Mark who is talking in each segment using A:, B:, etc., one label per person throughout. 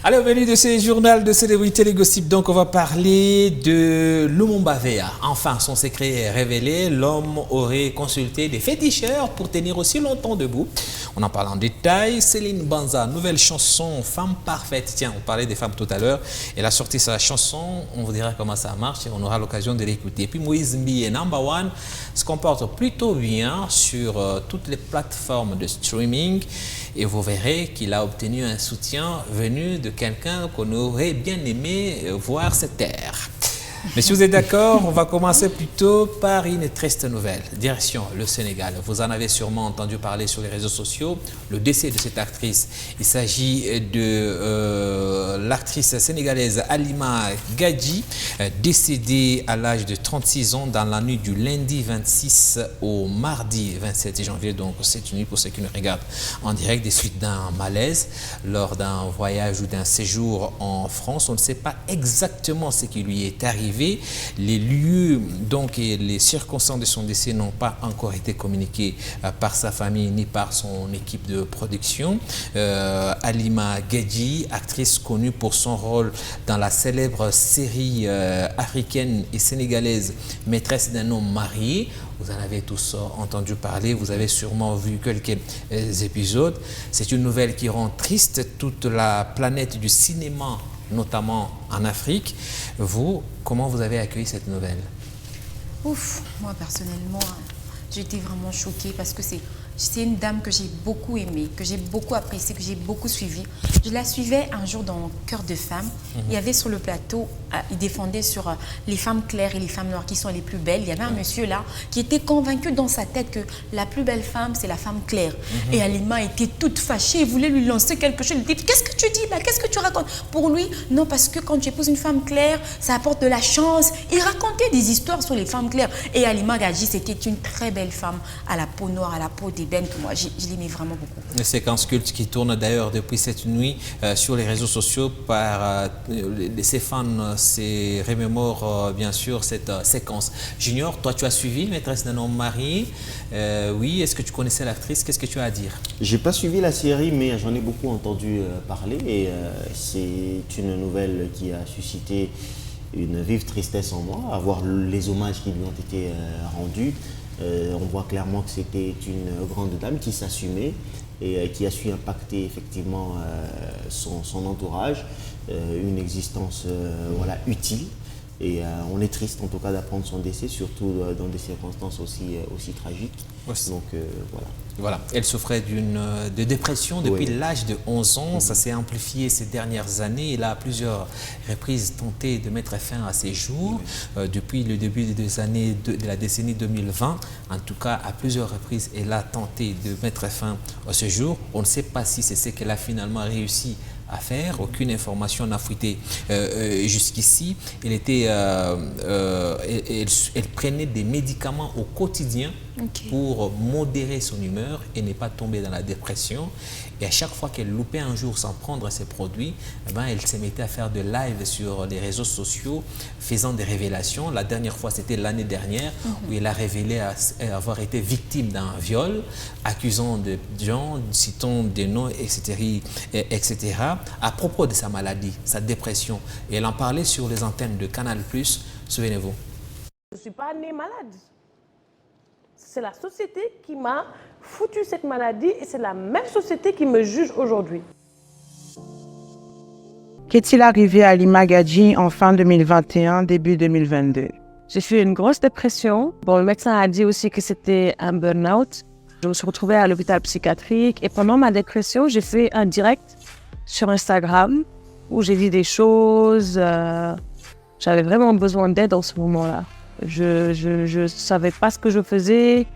A: Alors, bienvenue de ce journal de célébrité les gossips. Donc, on va parler de Lumumba Veya. Enfin, son secret est révélé. L'homme aurait consulté des féticheurs pour tenir aussi longtemps debout. On en parle en détail. Céline Banza, nouvelle chanson Femme parfaite. Tiens, on parlait des femmes tout à l'heure. Elle a sorti sa chanson. On vous dira comment ça marche et on aura l'occasion de l'écouter. Et puis, Moïse Mbié, Number One, se comporte plutôt bien sur toutes les plateformes de streaming. Et vous verrez qu'il a obtenu un soutien venu de quelqu'un qu'on aurait bien aimé voir se taire. Mais si vous êtes d'accord, on va commencer plutôt par une triste nouvelle. Direction le Sénégal. Vous en avez sûrement entendu parler sur les réseaux sociaux. Le décès de cette actrice. Il s'agit de l'actrice sénégalaise Halima Gadji, décédée à l'âge de 36 ans dans la nuit du lundi 26 au mardi 27 janvier. Donc cette nuit, pour ceux qui nous regardent en direct, des suites d'un malaise lors d'un voyage ou d'un séjour en France. On ne sait pas exactement ce qui lui est arrivé. Les lieux donc, et les circonstances de son décès n'ont pas encore été communiqués par sa famille ni par son équipe de production. Halima Gadji, actrice connue pour son rôle dans la célèbre série africaine et sénégalaise Maîtresse d'un homme marié. Vous en avez tous entendu parler, vous avez sûrement vu quelques épisodes. C'est une nouvelle qui rend triste toute la planète du cinéma, notamment en Afrique. Vous, comment vous avez accueilli cette nouvelle?
B: Ouf, moi personnellement, j'étais vraiment choquée parce que c'est une dame que j'ai beaucoup aimée, que j'ai beaucoup appréciée, que j'ai beaucoup suivie. Je la suivais un jour dans Cœur de femme. Il y avait sur le plateau, il défendait sur les femmes claires et les femmes noires qui sont les plus belles. Il y avait un monsieur là qui était convaincu dans sa tête que la plus belle femme, c'est la femme claire. Et Halima était toute fâchée, il voulait lui lancer quelque chose. Il dit, qu'est-ce que tu dis là? Qu'est-ce que tu racontes? Pour lui, non, parce que quand tu épouses une femme claire, ça apporte de la chance. Il racontait des histoires sur les femmes claires. Et Halima Gadji, c'était une très belle femme à la peau noire, à la peau d'ébène. Que moi, je l'aimais vraiment beaucoup.
A: Une séquence culte qui tourne d'ailleurs depuis cette nuit sur les réseaux sociaux par ses fans, se remémorent bien sûr cette séquence. Junior, toi tu as suivi Maîtresse d'un homme marié. Oui, est-ce que tu connaissais l'actrice? Qu'est-ce que tu as à dire?
C: J'ai pas suivi la série, mais j'en ai beaucoup entendu parler et c'est une nouvelle qui a suscité une vive tristesse en moi, à voir les hommages qui lui ont été rendus. On voit clairement que c'était une grande dame qui s'assumait et qui a su impacter effectivement son entourage, une existence voilà, utile. Et on est triste en tout cas d'apprendre son décès, surtout dans des circonstances aussi tragiques. Donc voilà.
A: Voilà, elle souffrait de dépression depuis l'âge de 11 ans. Ça s'est amplifié ces dernières années. Elle a à plusieurs reprises tenté de mettre fin à ses jours. Depuis le début des années de la décennie 2020, en tout cas, à plusieurs reprises, elle a tenté de mettre fin à ce jour. On ne sait pas si c'est ce qu'elle a finalement réussi à faire. Aucune information n'a fuité jusqu'ici. Elle prenait des médicaments au quotidien pour modérer son humeur et ne pas tomber dans la dépression. Et à chaque fois qu'elle loupait un jour sans prendre ses produits, eh ben, elle se mettait à faire de live sur les réseaux sociaux, faisant des révélations. La dernière fois, c'était l'année dernière, où elle a révélé avoir été victime d'un viol, accusant de gens, citant des noms, etc., etc., à propos de sa maladie, sa dépression. Et elle en parlait sur les antennes de Canal+, souvenez-vous.
D: Je ne suis pas née malade. C'est la société qui m'a foutu cette maladie et c'est la même société qui me juge aujourd'hui.
E: Qu'est-il arrivé à Halima Gadji en fin 2021, début 2022?
F: J'ai fait une grosse dépression. Bon, le médecin a dit aussi que c'était un burn-out. Je me suis retrouvée à l'hôpital psychiatrique et pendant ma dépression, j'ai fait un direct sur Instagram où j'ai dit des choses. J'avais vraiment besoin d'aide en ce moment-là. Je ne savais pas ce que je faisais.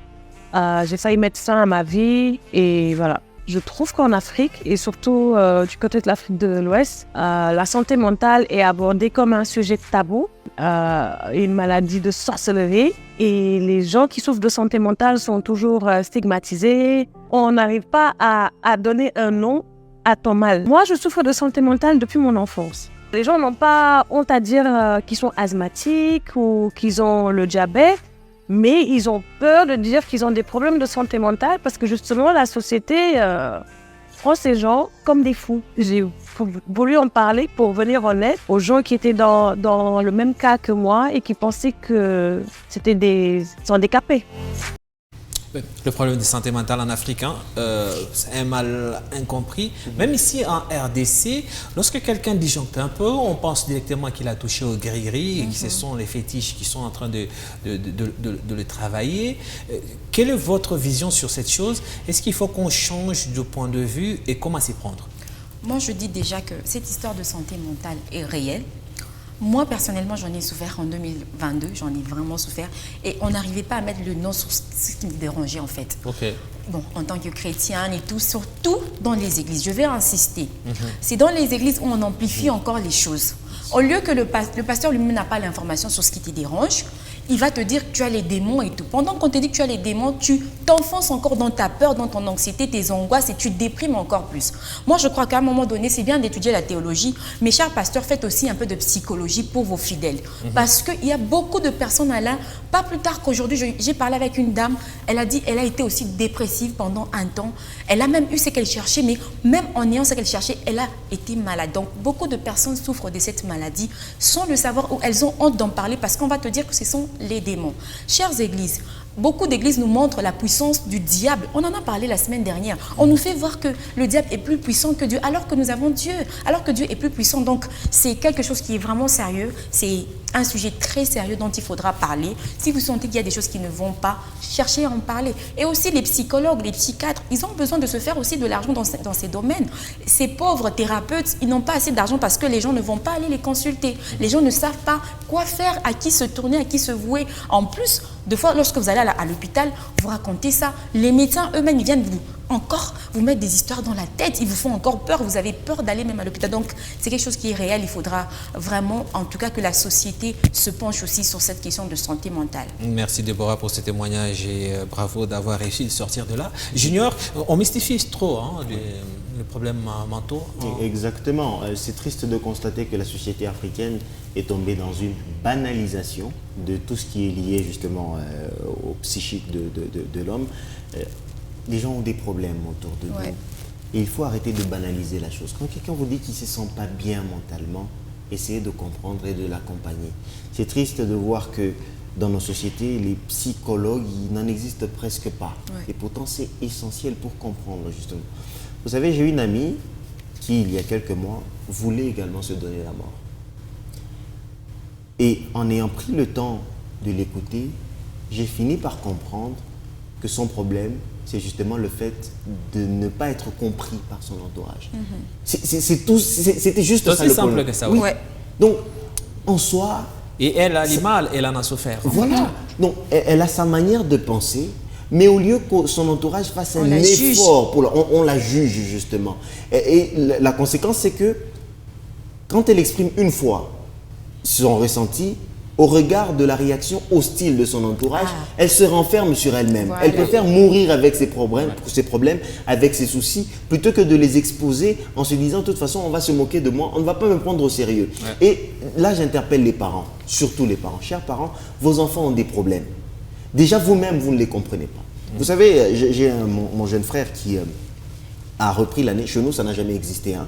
F: J'ai failli mettre fin à ma vie et voilà. Je trouve qu'en Afrique, et surtout du côté de l'Afrique de l'Ouest, la santé mentale est abordée comme un sujet tabou, une maladie de sorcellerie. Et les gens qui souffrent de santé mentale sont toujours stigmatisés. On n'arrive pas à donner un nom à ton mal. Moi, je souffre de santé mentale depuis mon enfance. Les gens n'ont pas honte à dire qu'ils sont asthmatiques ou qu'ils ont le diabète, mais ils ont peur de dire qu'ils ont des problèmes de santé mentale parce que justement la société prend ces gens comme des fous. J'ai voulu en parler pour venir en aide aux gens qui étaient dans le même cas que moi et qui pensaient que c'était des handicapés.
A: Le problème de santé mentale en Afrique, c'est un mal incompris. Même ici en RDC, lorsque quelqu'un disjoncte un peu, on pense directement qu'il a touché au gris-gris et que ce sont les fétiches qui sont en train de le travailler. Quelle est votre vision sur cette chose? Est-ce qu'il faut qu'on change de point de vue et comment s'y prendre?
B: Moi, je dis déjà que cette histoire de santé mentale est réelle. Moi, personnellement, j'en ai souffert en 2022, j'en ai vraiment souffert. Et on n'arrivait pas à mettre le nom sur ce qui me dérangeait, en fait.
A: Okay.
B: Bon, en tant que chrétienne et tout, surtout dans les églises. Je vais insister. C'est dans les églises où on amplifie encore les choses. Au lieu que le pasteur lui-même n'a pas l'information sur ce qui te dérange, il va te dire que tu as les démons et tout. Pendant qu'on te dit que tu as les démons, tu t'enfonces encore dans ta peur, dans ton anxiété, tes angoisses et tu déprimes encore plus. Moi, je crois qu'à un moment donné, c'est bien d'étudier la théologie, mais chers pasteurs, faites aussi un peu de psychologie pour vos fidèles. Parce qu'il y a beaucoup de personnes là, pas plus tard qu'aujourd'hui, j'ai parlé avec une dame, elle a dit, elle a été aussi dépressive pendant un temps. Elle a même eu ce qu'elle cherchait, mais même en ayant ce qu'elle cherchait, elle a été malade. Donc, beaucoup de personnes souffrent de cette maladie sans le savoir ou elles ont honte d'en parler parce qu'on va te dire que ce sont les démons. Chères églises, beaucoup d'églises nous montrent la puissance du diable. On en a parlé la semaine dernière. On nous fait voir que le diable est plus puissant que Dieu, alors que nous avons Dieu, alors que Dieu est plus puissant. Donc, c'est quelque chose qui est vraiment sérieux. C'est un sujet très sérieux dont il faudra parler. Si vous sentez qu'il y a des choses qui ne vont pas, cherchez à en parler. Et aussi les psychologues, les psychiatres, ils ont besoin de se faire aussi de l'argent dans ces domaines. Ces pauvres thérapeutes, ils n'ont pas assez d'argent parce que les gens ne vont pas aller les consulter. Les gens ne savent pas quoi faire, à qui se tourner, à qui se vouer. En plus, des fois, lorsque vous allez à l'hôpital, vous racontez ça. Les médecins eux-mêmes, ils viennent vous mettre des histoires dans la tête. Ils vous font encore peur. Vous avez peur d'aller même à l'hôpital. Donc, c'est quelque chose qui est réel. Il faudra vraiment, en tout cas, que la société se penche aussi sur cette question de santé mentale.
A: Merci Déborah pour ce témoignage et bravo d'avoir réussi de sortir de là. Junior, on mystifie trop les problèmes mentaux.
C: Exactement. C'est triste de constater que la société africaine est tombée dans une banalisation de tout ce qui est lié justement au psychique de l'homme. Les gens ont des problèmes autour de nous. Et il faut arrêter de banaliser la chose. Quand quelqu'un vous dit qu'il ne se sent pas bien mentalement, essayez de comprendre et de l'accompagner. C'est triste de voir que dans nos sociétés, les psychologues, il n'en existe presque pas. Et pourtant, c'est essentiel pour comprendre justement. Vous savez, j'ai une amie qui, il y a quelques mois, voulait également se donner la mort. Et en ayant pris le temps de l'écouter, j'ai fini par comprendre que son problème, c'est justement le fait de ne pas être compris par son entourage. C'était juste ça.
A: C'est aussi simple que ça.
C: Oui. Donc, en soi...
A: Et elle a mal, elle en a souffert.
C: Voilà. Donc, elle a sa manière de penser, mais au lieu que son entourage fasse un effort, on la juge justement. Et la conséquence, c'est que quand elle exprime une fois son ressenti, au regard de la réaction hostile de son entourage, elle se renferme sur elle-même. Voilà. Elle préfère mourir avec ses problèmes, avec ses soucis, plutôt que de les exposer en se disant, de toute façon, on va se moquer de moi, on ne va pas me prendre au sérieux. Et là, j'interpelle les parents, surtout les parents. Chers parents, vos enfants ont des problèmes. Déjà, vous-même, vous ne les comprenez pas. Vous savez, j'ai mon jeune frère qui a repris l'année. Chez nous, ça n'a jamais existé. Hein.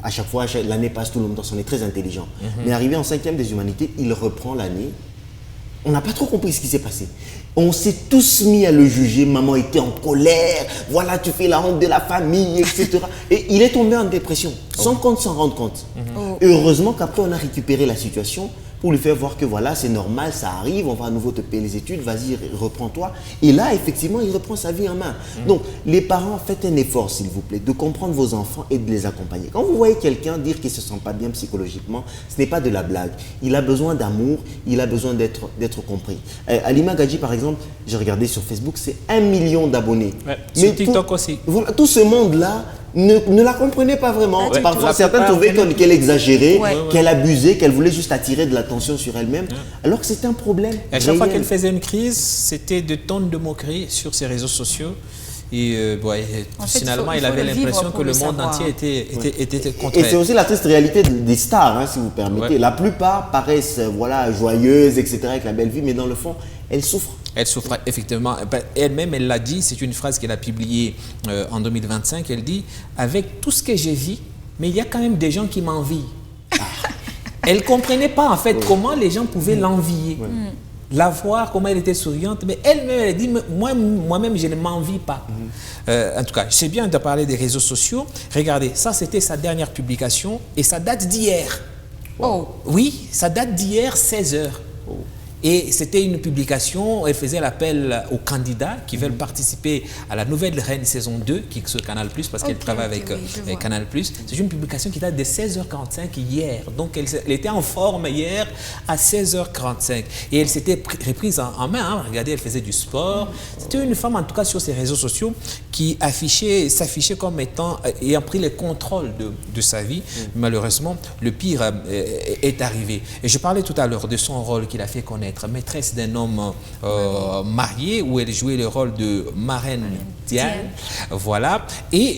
C: À chaque fois, l'année passe tout le temps, on est très intelligent. Mais arrivé en 5e des humanités, il reprend l'année. On n'a pas trop compris ce qui s'est passé. On s'est tous mis à le juger. Maman était en colère. Voilà, tu fais la honte de la famille, etc. Et il est tombé en dépression, sans qu'on s'en rende compte. Et heureusement qu'après, on a récupéré la situation pour lui faire voir que voilà, c'est normal, ça arrive, on va à nouveau te payer les études, vas-y, reprends-toi. Et là, effectivement, il reprend sa vie en main. Donc, les parents, faites un effort, s'il vous plaît, de comprendre vos enfants et de les accompagner. Quand vous voyez quelqu'un dire qu'il ne se sent pas bien psychologiquement, ce n'est pas de la blague. Il a besoin d'amour, il a besoin d'être compris. Halima Gadji, par exemple, j'ai regardé sur Facebook, c'est 1 million d'abonnés.
A: Sur TikTok aussi.
C: Voilà, tout ce monde-là, ne la comprenait pas vraiment. Parfois, certains trouvaient qu'elle exagérait, qu'elle abusait, qu'elle voulait juste attirer de l'attention sur elle-même, alors que c'était un problème.
A: À chaque fois qu'elle faisait une crise, c'était de tonnes de moqueries sur ses réseaux sociaux. Et
B: En fait,
A: finalement,
B: il
A: il
B: faut
A: avait
B: le vivre
A: l'impression
B: pour
A: que le
B: le
A: monde
B: savoir.
A: entier était contre
C: Et c'est
A: elle.
C: aussi la triste réalité des stars, hein, si vous permettez.
A: Ouais.
C: La plupart paraissent joyeuses, etc., avec la belle vie, mais dans le fond, elles souffrent.
A: Elle souffre effectivement. Elle-même, elle l'a dit, c'est une phrase qu'elle a publiée en 2025. Elle dit « Avec tout ce que j'ai vu, mais il y a quand même des gens qui m'envient. » Elle ne comprenait pas en fait comment les gens pouvaient l'envier. La voir, comment elle était souriante, mais elle-même, elle dit « Moi-même, je ne m'envie pas. En tout cas, c'est bien de parler des réseaux sociaux. Regardez, ça c'était sa dernière publication et ça date d'hier.
B: Oh,
A: Oui, ça date d'hier, 16h. Et c'était une publication, elle faisait l'appel aux candidats qui veulent participer à la nouvelle Reine saison 2, qui est sur Canal+, parce qu'elle
B: Ok,
A: travaille
B: ok,
A: avec
B: oui, je vois.
A: Canal+. C'est une publication qui date de 16h45 hier. Donc elle était en forme hier à 16h45. Et elle s'était reprise en main. Hein. Regardez, elle faisait du sport. C'était une femme, en tout cas sur ses réseaux sociaux, qui s'affichait comme étant, ayant pris le contrôle de sa vie. Malheureusement, le pire est arrivé. Et je parlais tout à l'heure de son rôle qu'il a fait connaître, maîtresse d'un homme marié, où elle jouait le rôle de marraine Diane. Voilà. Et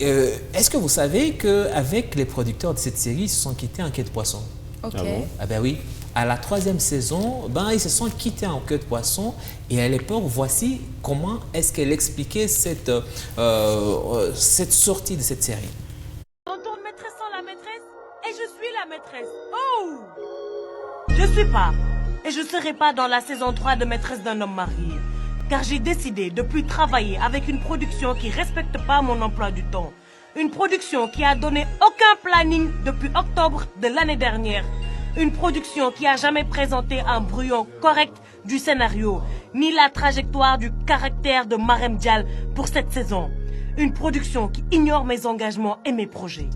A: est-ce que vous savez qu'avec les producteurs de cette série, ils se sont quittés en queue de poisson?
B: ok.
C: Ah bon?
A: Ah ben oui. À la 3e saison, ils se sont quittés en queue de poisson. Et à l'époque, voici comment est-ce qu'elle expliquait cette sortie de cette série.
G: Tonton maîtresse sans la maîtresse et je suis la maîtresse. Oh! Je suis pas et je serai pas dans la saison 3 de Maîtresse d'un homme marié. Car j'ai décidé de plus travailler avec une production qui respecte pas mon emploi du temps. Une production qui a donné aucun planning depuis octobre de l'année dernière. Une production qui a jamais présenté un brouillon correct du scénario, ni la trajectoire du caractère de Marem Dial pour cette saison. Une production qui ignore mes engagements et mes projets.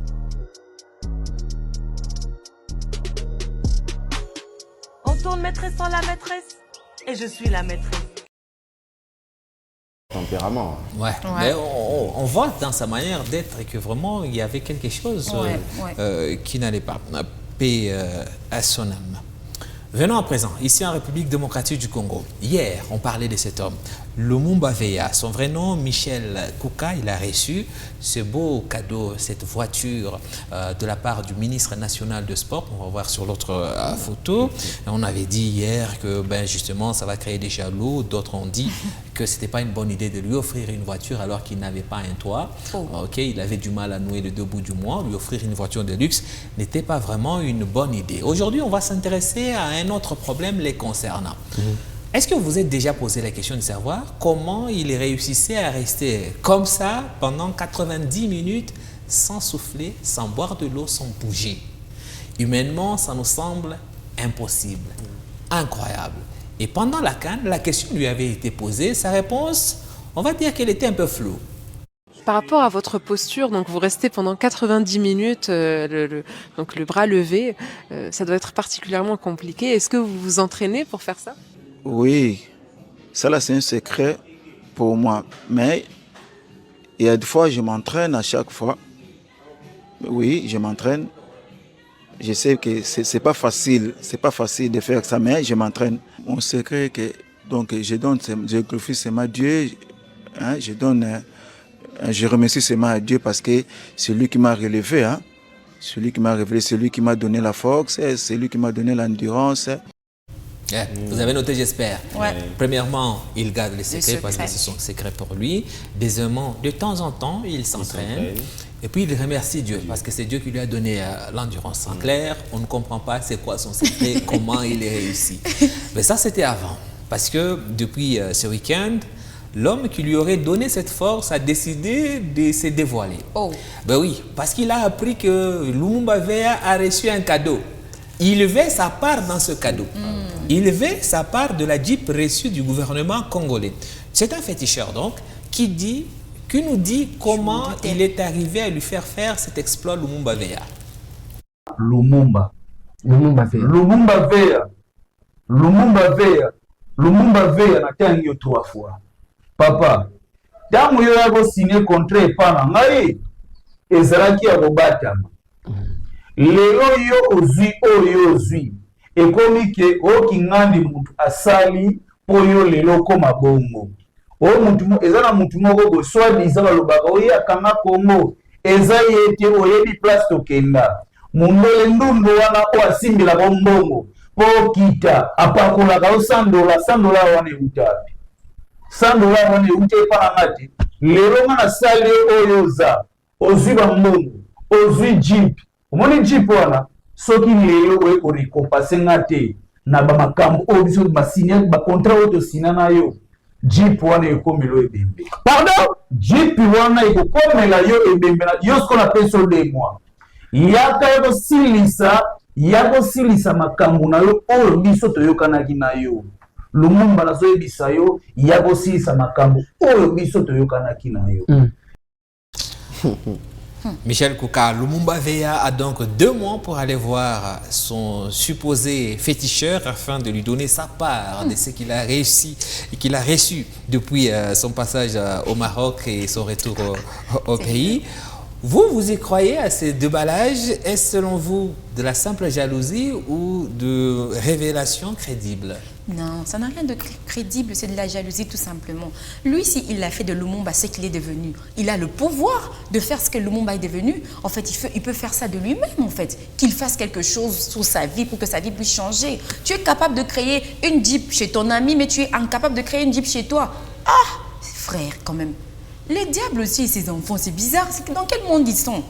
G: On tourne maîtresse sans la maîtresse et je suis la maîtresse.
C: Tempérament.
A: Ouais. Mais on voit dans sa manière d'être que vraiment il y avait quelque chose qui n'allait pas. Paix à son âme. Venons à présent, ici en République démocratique du Congo. Hier, on parlait de cet homme, Lumumba Veya. Son vrai nom, Michel Kouka, il a reçu ce beau cadeau, cette voiture de la part du ministre national de sport. On va voir sur l'autre photo. Et on avait dit hier que justement, ça va créer des jaloux. D'autres ont dit que ce n'était pas une bonne idée de lui offrir une voiture alors qu'il n'avait pas un toit. Il avait du mal à nouer les deux bouts du mois. Lui offrir une voiture de luxe n'était pas vraiment une bonne idée. Aujourd'hui, on va s'intéresser à un autre problème les concernant. Est-ce que vous vous êtes déjà posé la question de savoir comment il réussissait à rester comme ça pendant 90 minutes sans souffler, sans boire de l'eau, sans bouger? Humainement, ça nous semble impossible, incroyable. Et pendant la CAN, la question lui avait été posée, sa réponse, on va dire qu'elle était un peu floue.
H: Par rapport à votre posture, donc vous restez pendant 90 minutes, donc le bras levé, ça doit être particulièrement compliqué. Est-ce que vous vous entraînez pour faire ça?
I: Oui, ça là c'est un secret pour moi. Mais il y a des fois, je m'entraîne à chaque fois. Oui, je m'entraîne. Je sais que c'est pas facile de faire ça, mais je m'entraîne. Mon secret que donc je glorifie seulement Dieu, hein, je remercie seulement à Dieu parce que c'est lui qui m'a relevé, hein. C'est lui qui m'a révélé, c'est lui qui m'a donné la force, c'est lui qui m'a donné l'endurance.
A: Vous avez noté, j'espère.
B: Ouais.
A: Premièrement, il garde les secrets parce que c'est son secret pour lui. Deuxièmement, de temps en temps, il s'entraîne. Et puis, il remercie Dieu parce que c'est Dieu qui lui a donné l'endurance. En clair, on ne comprend pas c'est quoi son secret, comment il est réussi. Mais ça, c'était avant. Parce que depuis ce week-end, l'homme qui lui aurait donné cette force a décidé de se dévoiler.
B: Oh.
A: Ben oui, parce qu'il a appris que Lumumba Veya a reçu un cadeau. Il veut sa part dans ce cadeau. Il veut sa part de la Jeep reçue du gouvernement congolais. C'est un féticheur donc qui nous dit comment il est arrivé à lui faire faire cet exploit Lumumba Veya.
J: Lumumba Veya natangi yo 3 fois. Papa, ntango yo ya signer contrat epa na ngai ezalaki ya kobatama. Lelo yo ozwi ekomi ke okingandi mutu asali po yo lelo koma bongo. oyo mutu eza na mutu moko boye soi-disant balobaka oye akanga Congo eza ye te oyebi place tokenda mundele ndundu wana oyo asimbelaka mbongo mpo okita apakolaka o $100 wana euta api $100 wana euta epa na nga te lelo nga nasali oyo oza ozwi bambongo ozwi jeep omoni jeep wana soki lelo oye korekompanse nga te na bamakambo oyo biso basinya bakontrat oyo tosina na yo jeep wana ekomela yo ebembe pardon jeep wana ekokomela yo ebembe yo sikoyo napesi yo 2 mois yaka ya kosilisa makambo na yo oyo biso toyokanaki na yo Lumumba nazoyebisa yo ya kosilisa makambo oyo biso toyokanaki na yo.
A: Michel Kouka, Lumumba Veya a donc 2 mois pour aller voir son supposé féticheur afin de lui donner sa part de ce qu'il a réussi et qu'il a reçu depuis son passage au Maroc et son retour au pays. Vous y croyez à ces déballages? Est-ce selon vous de la simple jalousie ou de révélation crédible?
B: Non, ça n'a rien de crédible, c'est de la jalousie tout simplement. Lui, s'il a fait de Lumumba ce qu'il est devenu, il a le pouvoir de faire ce que Lumumba est devenu. En fait, il peut faire ça de lui-même, en fait. Qu'il fasse quelque chose sur sa vie pour que sa vie puisse changer. Tu es capable de créer une Jeep chez ton ami, mais tu es incapable de créer une Jeep chez toi. Ah, frère, quand même. Les diables aussi, ces enfants, c'est bizarre. Dans quel monde ils sont?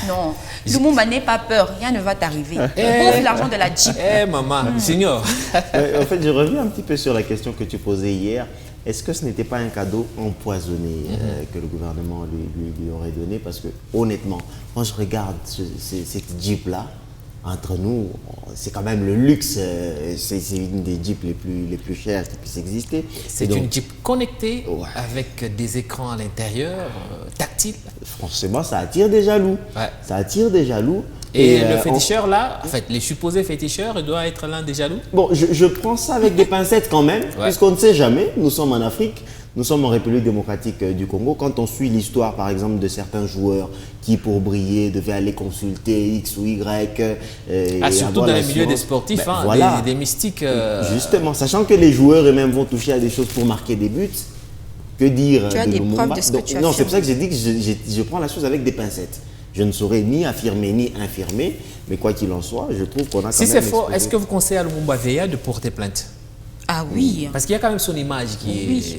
B: Non, Lumumba n'aie pas peur, rien ne va t'arriver. Bouffe l'argent de la Jeep.
A: Maman, signor.
C: En fait, je reviens un petit peu sur la question que tu posais hier. Est-ce que ce n'était pas un cadeau empoisonné que le gouvernement lui aurait donné? Parce que honnêtement, quand je regarde cette Jeep-là, entre nous, c'est quand même le luxe, c'est une des Jeeps les plus chères qui puissent exister.
A: C'est une Jeep connectée avec des écrans à l'intérieur, tactiles.
C: Franchement, ça attire des jaloux. Ouais. Ça attire des jaloux.
A: Et le féticheur là, en fait, les supposés féticheurs, il doit être l'un des jaloux? Bon,
C: je prends ça avec des pincettes quand même, puisqu'on ne sait jamais, nous sommes en Afrique. Nous sommes en République démocratique du Congo. Quand on suit l'histoire, par exemple, de certains joueurs qui, pour briller, devaient aller consulter X ou Y.
A: Surtout dans les milieux des sportifs, hein, voilà. des mystiques.
C: Justement, sachant que les joueurs eux-mêmes vont toucher à des choses pour marquer des buts. Que dire
B: tu as des preuves de ce que tu as
C: Non, c'est pour ça que j'ai dit que je prends la chose avec des pincettes. Je ne saurais ni affirmer ni infirmer, mais quoi qu'il en soit, je trouve qu'on a quand même...
A: Si c'est faux, est-ce que vous conseillez à Lumumba Veya de porter plainte?
B: Ah oui.
A: Parce qu'il y a quand même son image qui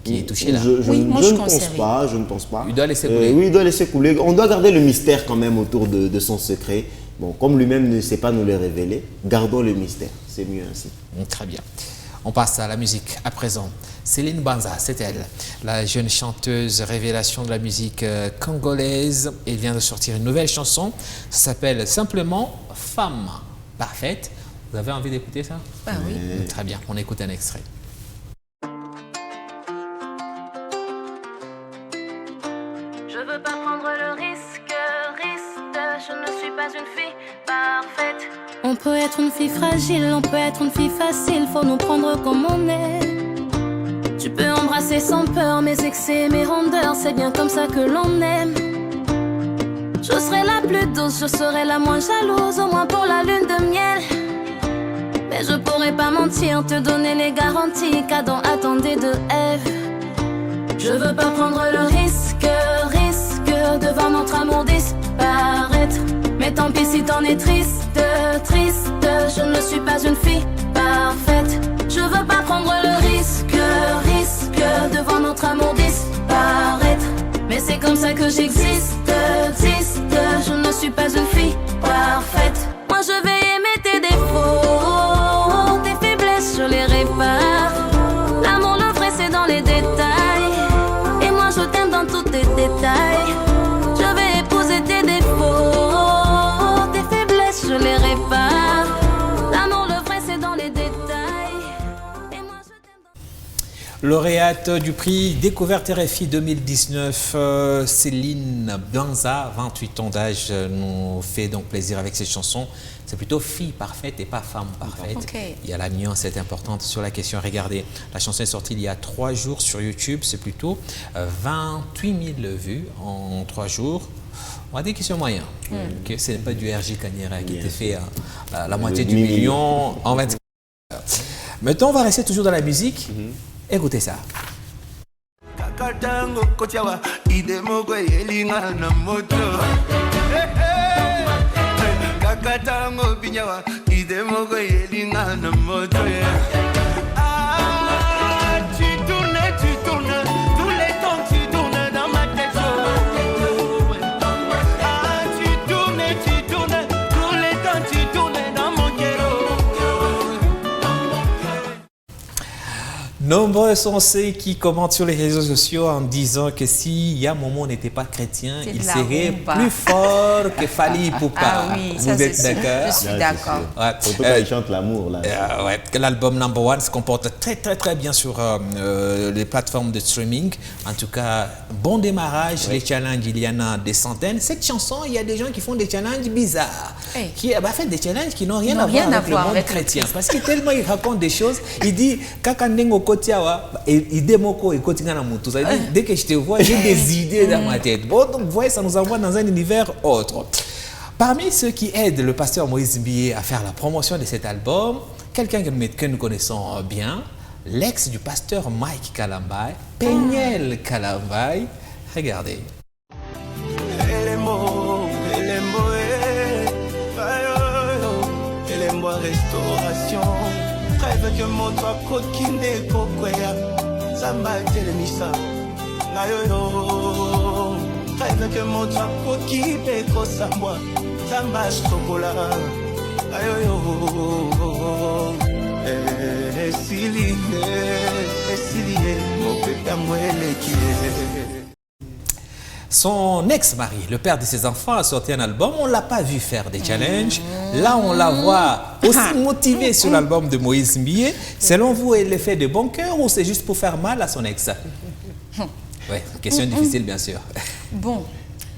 A: est touché là.
C: Je ne pense pas.
A: Il doit laisser couler.
C: Oui, il doit laisser couler. On doit garder le mystère quand même autour de son secret. Bon, comme lui-même ne sait pas nous le révéler, gardons le mystère. C'est mieux ainsi.
A: Très bien. On passe à la musique à présent. Céline Banza, c'est elle, la jeune chanteuse révélation de la musique congolaise. Elle vient de sortir une nouvelle chanson. Ça s'appelle simplement Femme Parfaite. Vous avez envie d'écouter ça?
B: Ah oui.
A: Très bien. On écoute un extrait.
K: Je veux pas prendre le risque, je ne suis pas une fille parfaite. On peut être une fille fragile, on peut être une fille facile, faut nous prendre comme on est. Tu peux embrasser sans peur mes excès, mes rondeurs, c'est bien comme ça que l'on aime. Je serai la plus douce, je serai la moins jalouse, au moins pour la lune de miel. Mais je pourrais pas mentir, te donner les garanties qu'Adam attendait de Ève. Je veux pas prendre le risque de voir notre amour disparaître. Mais tant pis si t'en es triste, je ne suis pas une fille parfaite. Je veux pas prendre le risque de voir notre amour disparaître. Mais c'est comme ça que j'existe, je ne suis pas une fille parfaite. Moi je vais aimer tes défauts, tes faiblesses je les répare. L'amour le vrai c'est dans les détails, et moi je t'aime dans tous tes détails. Je vais épouser tes défauts, tes faiblesses je les répare. L'amour le vrai c'est dans les détails, et moi je t'aime dans...
A: Lauréate du prix Découverte RFI 2019, Céline Banza, 28 ans d'âge, nous fait donc plaisir avec cette chanson. C'est plutôt fille parfaite et pas femme parfaite.
B: Okay.
A: Il y a la nuance est importante sur la question. Regardez, la chanson est sortie il y a 3 jours sur YouTube. C'est plutôt 28 000 vues en 3 jours. On va dire qu'ils sont moyens. Okay. Ce n'est pas du RJ Kanyera qui était fait à la moitié du million en 24 heures. Maintenant, on va rester toujours dans la musique. Écoutez ça.
L: Kakatango kochawa idemo kwe elinga na moto. Kakatango binyawa idemo kwe elinga na moto. Ah, tu tournes, tous les temps tu tournes dans ma tête. Ah, tu tournes, tous les temps tu tournes dans mon cœur.
A: Nombreux sont ceux qui commentent sur les réseaux sociaux en disant que si Yamomo n'était pas chrétien, il serait plus fort que Fally Ipupa.
B: Ah oui,
A: vous
B: ça,
A: êtes d'accord?
B: Je suis d'accord.
A: Ouais.
C: Surtout quand il chante l'amour là.
A: Ouais, l'album Number One se comporte très bien sur les plateformes de streaming. En tout cas, bon démarrage. Les challenges, il y en a des centaines. Cette chanson, il y a des gens qui font des challenges bizarres, qui fait des challenges qui n'ont rien à voir avec le monde chrétien. Parce que tellement il raconte des choses, il dit Kakandengo Kotiawa, et Demoko et Kotingana Moutou. Dès que je te vois, j'ai des idées dans ma tête. Bon, donc vous voyez, ça nous envoie dans un univers autre. Parmi ceux qui aident le pasteur Moïse Mbié à faire la promotion de cet album, quelqu'un que nous connaissons bien, l'ex du pasteur Mike Kalambay, Peniel Kalambay. Regardez.
L: Restauration, rêve que mon toit côte qui n'est qu'au coya, Samba Telemisa, Nayo, rêve que mon toit côte qui n'est qu'au Samba, Samba Chocolat, Ayo, Sili, mon pépé mouelle qui est.
A: Son ex-mari, le père de ses enfants, a sorti un album. On ne l'a pas vu faire des challenges. Là, on la voit aussi motivée sur l'album de Moïse Mbié. Selon vous, elle le fait de bon cœur ou c'est juste pour faire mal à son ex? Oui, question difficile, bien sûr.
B: Bon,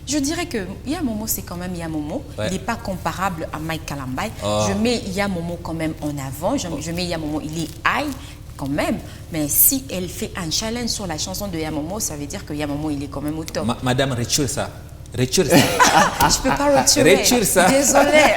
B: je dirais que Yamomo, c'est quand même Yamomo. Il n'est pas comparable à Mike Kalambay. Je mets Yamomo quand même en avant. Je mets Yamomo, il est high quand même, mais si elle fait un challenge sur la chanson de Yamomo, ça veut dire que Yamomo, il est quand même au top.
A: Madame, retire ça. Retire ça.
B: Je peux pas retirer.
A: Retire ça.
B: Désolée.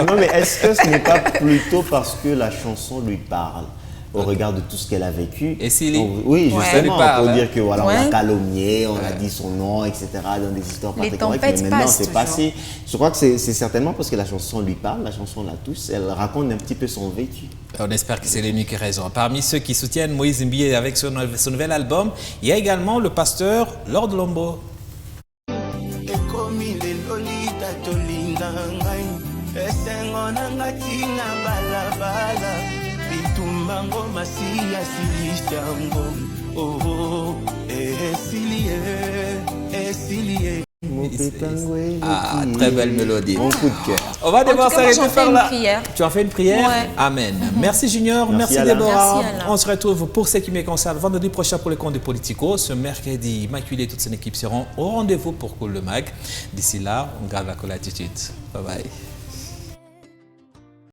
C: Non, mais est-ce que ce n'est pas plutôt parce que la chanson lui parle au regard de tout ce qu'elle a vécu?
A: Et s'il est...
C: Oui, justement, on peut dire que voilà, on l'a calomnié, on a dit son nom, etc. dans des histoires pas très correctes, mais maintenant c'est passé. Je crois que c'est certainement parce que la chanson lui parle, la chanson la touche, elle raconte un petit peu son vécu.
A: On espère que c'est l'unique raison. Parmi ceux qui soutiennent Moïse Mbié avec son nouvel album, il y a également le pasteur Lord Lombo. Ah, très belle mélodie.
C: Mon coup de cœur.
A: On va devoir s'arrêter par là. Tu as fait une prière?
B: Ouais.
A: Amen. Merci Junior, merci
C: Alain.
A: Déborah.
B: Merci Alain.
A: On se retrouve pour ce qui me concerne vendredi prochain pour les comptes de Politico. Ce mercredi, Immaculée et toute son équipe seront au rendez-vous pour Cool le Mag. D'ici là, on garde la colle attitude. Bye bye.